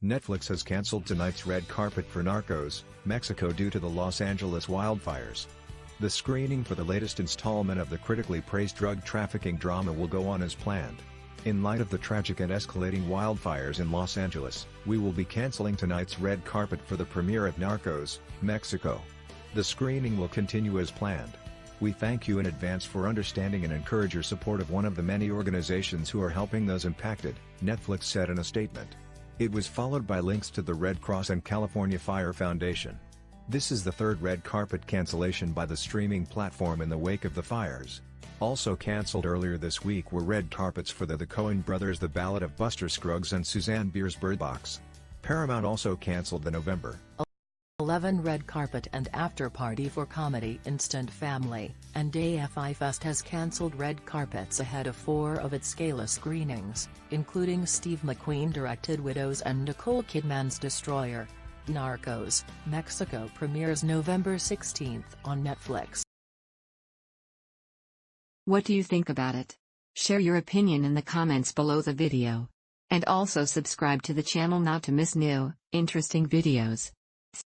Netflix has canceled tonight's red carpet for Narcos, Mexico due to the Los Angeles wildfires. The screening for the latest installment of the critically praised drug trafficking drama will go on as planned. In light of the tragic and escalating wildfires in Los Angeles, we will be canceling tonight's red carpet for the premiere of Narcos, Mexico. The screening will continue as planned. We thank you in advance for understanding and encourage your support of one of the many organizations who are helping those impacted, Netflix said in a statement. It was followed by links to the Red Cross and California Fire Foundation. This is the third red carpet cancellation by the streaming platform in the wake of the fires. Also cancelled earlier this week were red carpets for the Coen brothers' The Ballad of Buster Scruggs and Susanne Biers' Bird Box. Paramount also cancelled the November 11 red carpet and after party for comedy Instant Family, and AFI Fest has cancelled red carpets ahead of 4 of its gala screenings, including Steve McQueen-directed Widows and Nicole Kidman's Destroyer. Narcos, Mexico premieres November 16 on Netflix. What do you think about it? Share your opinion in the comments below the video. And also subscribe to the channel not to miss new, interesting videos.